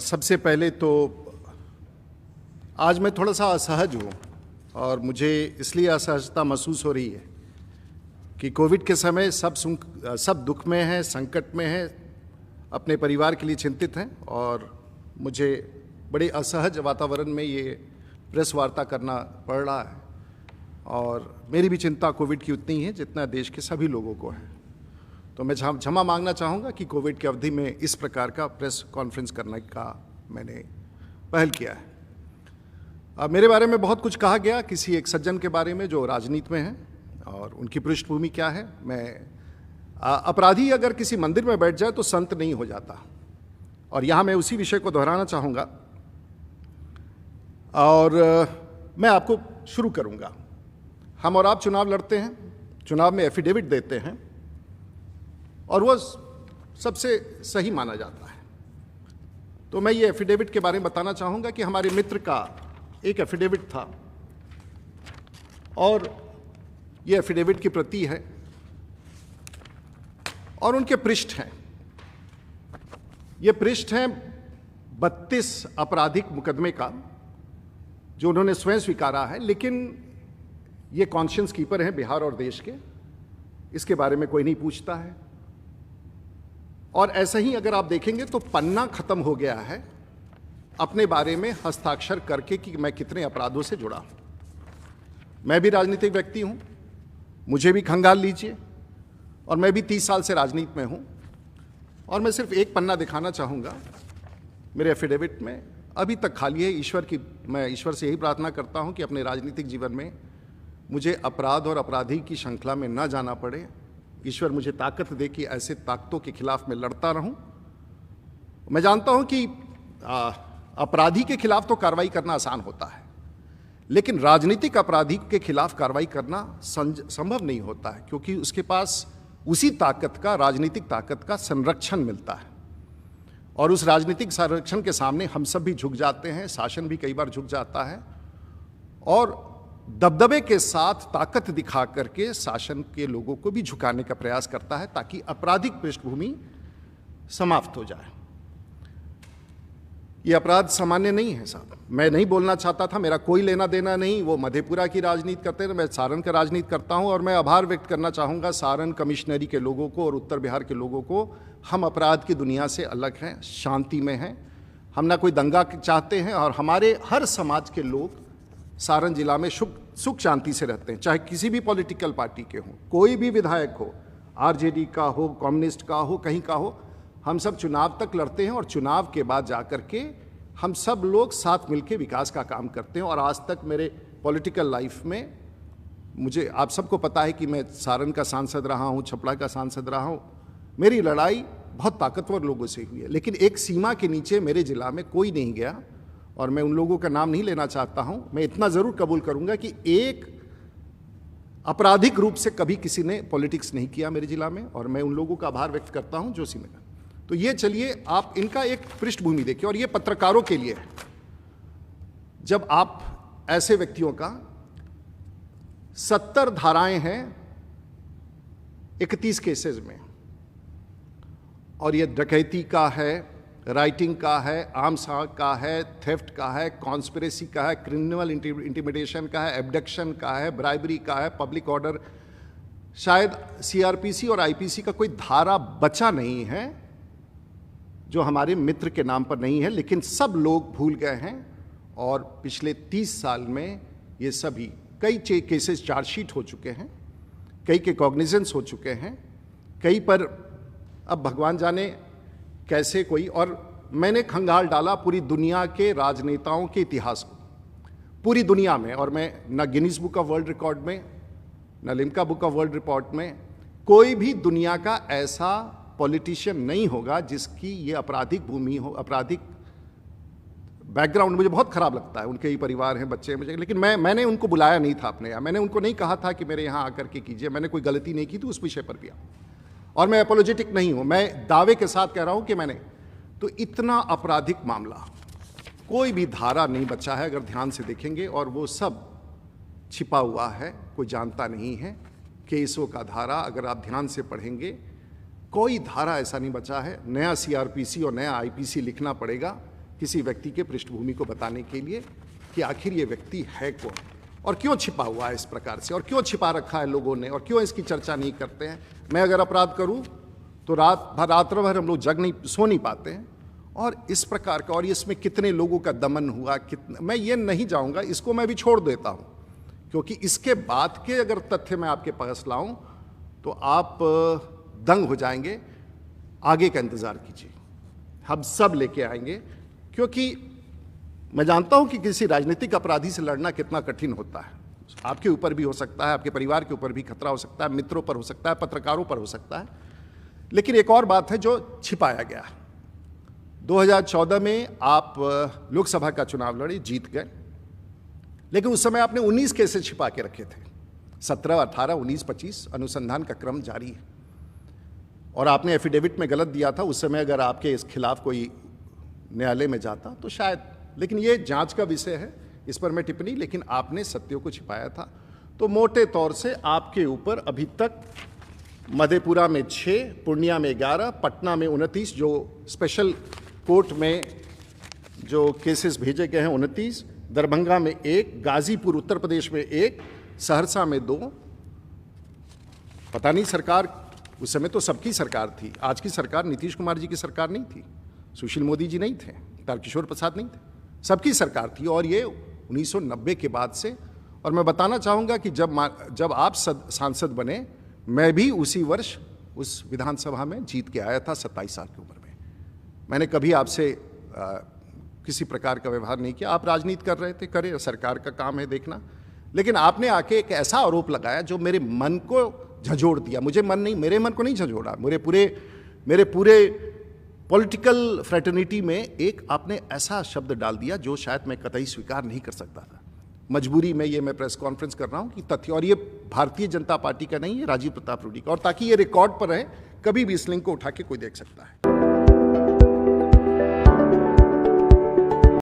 सबसे पहले तो आज मैं थोड़ा सा असहज हूँ और मुझे इसलिए असहजता महसूस हो रही है कि कोविड के समय सब दुख में हैं, संकट में हैं, अपने परिवार के लिए चिंतित हैं और मुझे बड़े असहज वातावरण में ये प्रेस वार्ता करना पड़ रहा है। और मेरी भी चिंता कोविड की उतनी ही है जितना देश के सभी लोगों को है। तो मैं क्षमा मांगना चाहूँगा कि कोविड की अवधि में इस प्रकार का प्रेस कॉन्फ्रेंस करने का मैंने पहल किया है। अब मेरे बारे में बहुत कुछ कहा गया, किसी एक सज्जन के बारे में जो राजनीति में हैं और उनकी पृष्ठभूमि क्या है। मैं अपराधी अगर किसी मंदिर में बैठ जाए तो संत नहीं हो जाता, और यहाँ मैं उसी विषय को दोहराना चाहूँगा और मैं आपको शुरू करूँगा। हम और आप चुनाव लड़ते हैं, चुनाव में एफिडेविट देते हैं और वो सबसे सही माना जाता है। तो मैं ये एफिडेविट के बारे में बताना चाहूँगा कि हमारे मित्र का एक एफिडेविट था और ये एफिडेविट की प्रति है और उनके पृष्ठ हैं। ये पृष्ठ हैं 32 आपराधिक मुकदमे का जो उन्होंने स्वयं स्वीकारा है, लेकिन ये कॉन्शियंस कीपर हैं बिहार और देश के, इसके बारे में कोई नहीं पूछता है। और ऐसा ही अगर आप देखेंगे तो पन्ना खत्म हो गया है अपने बारे में हस्ताक्षर करके कि मैं कितने अपराधों से जुड़ा हूं। मैं भी राजनीतिक व्यक्ति हूं, मुझे भी खंगाल लीजिए, और मैं भी 30 साल से राजनीति में हूं। और मैं सिर्फ एक पन्ना दिखाना चाहूँगा मेरे एफिडेविट में, अभी तक खाली है। मैं ईश्वर से यही प्रार्थना करता हूं कि अपने राजनीतिक जीवन में मुझे अपराध और अपराधी की श्रृंखला में न जाना पड़े। ईश्वर मुझे ताकत दे कि ऐसे ताकतों के खिलाफ मैं लड़ता रहूं। मैं जानता हूं कि अपराधी के खिलाफ तो कार्रवाई करना आसान होता है, लेकिन राजनीतिक अपराधी के खिलाफ कार्रवाई करना संभव नहीं होता है, क्योंकि उसके पास उसी ताकत का, राजनीतिक ताकत का संरक्षण मिलता है। और उस राजनीतिक संरक्षण के सामने हम सब भी झुक जाते हैं, शासन भी कई बार झुक जाता है और दबदबे के साथ ताकत दिखा करके शासन के लोगों को भी झुकाने का प्रयास करता है ताकि आपराधिक पृष्ठभूमि समाप्त हो जाए। ये अपराध सामान्य नहीं है साहब। मैं नहीं बोलना चाहता था, मेरा कोई लेना देना नहीं। वो मधेपुरा की राजनीति करते हैं, मैं सारण का राजनीति करता हूं। और मैं आभार व्यक्त करना चाहूँगा सारण कमिश्नरी के लोगों को और उत्तर बिहार के लोगों को। हम अपराध की दुनिया से अलग हैं, शांति में हैं, हम ना कोई दंगा चाहते हैं और हमारे हर समाज के लोग सारण जिला में सुख शांति से रहते हैं, चाहे किसी भी पॉलिटिकल पार्टी के हों, कोई भी विधायक हो, आरजेडी का हो, कम्युनिस्ट का हो, कहीं का हो। हम सब चुनाव तक लड़ते हैं और चुनाव के बाद जाकर के हम सब लोग साथ मिलकर विकास का काम करते हैं। और आज तक मेरे पॉलिटिकल लाइफ में मुझे, आप सबको पता है कि मैं सारण का सांसद रहा हूँ, छपरा का सांसद रहा हूँ। मेरी लड़ाई बहुत ताकतवर लोगों से हुई है, लेकिन एक सीमा के नीचे मेरे जिला में कोई नहीं गया। और मैं उन लोगों का नाम नहीं लेना चाहता हूं। मैं इतना जरूर कबूल करूंगा कि एक आपराधिक रूप से कभी किसी ने पॉलिटिक्स नहीं किया मेरे जिला में, और मैं उन लोगों का आभार व्यक्त करता हूं जो सीमा। तो ये चलिए आप इनका एक पृष्ठभूमि देखिए, और ये पत्रकारों के लिए है। जब आप ऐसे व्यक्तियों का 70 धाराएं हैं 31 केसेस में, और ये डकैती का है, राइटिंग का है, आर्म्स का है, थेफ्ट का है, कॉन्स्पिरेसी का है, क्रिमिनल इंटिमिडेशन का है, एब्डक्शन का है, ब्राइबरी का है, पब्लिक ऑर्डर। शायद सीआरपीसी और आईपीसी का कोई धारा बचा नहीं है जो हमारे मित्र के नाम पर नहीं है, लेकिन सब लोग भूल गए हैं। और पिछले 30 साल में ये सभी कई केसेस चार्जशीट हो चुके हैं, कई के कॉग्निजेंस हो चुके हैं, कई पर अब भगवान जाने कैसे कोई। और मैंने खंगाल डाला पूरी दुनिया के राजनेताओं के इतिहास को, पूरी दुनिया में। और मैं न Guinness book of world record में, न Limca book of world record में, कोई भी दुनिया का ऐसा पॉलिटिशियन नहीं होगा जिसकी ये आपराधिक भूमि हो, आपराधिक बैकग्राउंड। मुझे बहुत खराब लगता है, उनके ही परिवार हैं, बच्चे हैं मुझे, लेकिन मैंने उनको बुलाया नहीं था अपने यहाँ। मैंने उनको नहीं कहा था कि मेरे यहाँ आकर के कीजिए। मैंने कोई गलती नहीं की थी उस विषय पर भी। और मैं एपोलॉजेटिक नहीं हूं, मैं दावे के साथ कह रहा हूं कि मैंने तो इतना आपराधिक मामला, कोई भी धारा नहीं बचा है अगर ध्यान से देखेंगे, और वो सब छिपा हुआ है, कोई जानता नहीं है। केसों का धारा अगर आप ध्यान से पढ़ेंगे, कोई धारा ऐसा नहीं बचा है। नया सीआरपीसी और नया आईपीसी लिखना पड़ेगा किसी व्यक्ति के पृष्ठभूमि को बताने के लिए कि आखिर ये व्यक्ति है कौन और क्यों छिपा हुआ है इस प्रकार से, और क्यों छिपा रखा है लोगों ने, और क्यों इसकी चर्चा नहीं करते हैं। मैं अगर अपराध करूं तो रात्र भर हम लोग सो नहीं पाते हैं, और इस प्रकार का, और इसमें कितने लोगों का दमन हुआ, मैं ये नहीं जाऊंगा, इसको मैं भी छोड़ देता हूं, क्योंकि इसके बाद के अगर तथ्य मैं आपके पास लाऊं तो आप दंग हो जाएंगे। आगे का इंतजार कीजिए, हम सब लेके आएंगे, क्योंकि मैं जानता हूं कि किसी राजनीतिक अपराधी से लड़ना कितना कठिन होता है। आपके ऊपर भी हो सकता है, आपके परिवार के ऊपर भी खतरा हो सकता है, मित्रों पर हो सकता है, पत्रकारों पर हो सकता है। लेकिन एक और बात है जो छिपाया गया। 2014 में आप लोकसभा का चुनाव लड़े, जीत गए, लेकिन उस समय आपने 19 केसेस छिपा के रखे थे। 17, 18, 19, 25 अनुसंधान का क्रम जारी है, और आपने एफिडेविट में गलत दिया था। उस समय अगर आपके इस खिलाफ कोई न्यायालय में जाता तो शायद, लेकिन ये जांच का विषय है, इस पर मैं टिप्पणी, लेकिन आपने सत्यों को छिपाया था। तो मोटे तौर से आपके ऊपर अभी तक मधेपुरा में 6, पूर्णिया में 11, पटना में 29, जो स्पेशल कोर्ट में जो केसेस भेजे गए हैं 29, दरभंगा में 1, गाजीपुर उत्तर प्रदेश में 1, सहरसा में 2। पता नहीं, सरकार उस समय तो सबकी सरकार थी। आज की सरकार नीतीश कुमार जी की सरकार नहीं थी, सुशील मोदी जी नहीं थे, तारकिशोर प्रसाद नहीं थे, सबकी सरकार थी। और ये 1990 के बाद से, और मैं बताना चाहूँगा कि जब आप सांसद बने, मैं भी उसी वर्ष उस विधानसभा में जीत के आया था 27 साल की उम्र में। मैंने कभी आपसे किसी प्रकार का व्यवहार नहीं किया। आप राजनीति कर रहे थे, करे, सरकार का काम है देखना, लेकिन आपने आके एक ऐसा आरोप लगाया जो मेरे मन को झंझोड़ दिया। मेरे मन को नहीं झंझोड़ा, मेरे पूरे पॉलिटिकल फ्रेटर्निटी में एक आपने ऐसा शब्द डाल दिया जो शायद मैं कतई स्वीकार नहीं कर सकता था। मजबूरी में ये मैं प्रेस कॉन्फ्रेंस कर रहा हूं कि तथ्य, और ये भारतीय जनता पार्टी का नहीं है, राजीव प्रताप रूडी का, और ताकि ये रिकॉर्ड पर रहे, कभी भी इस लिंक को उठा के कोई देख सकता है।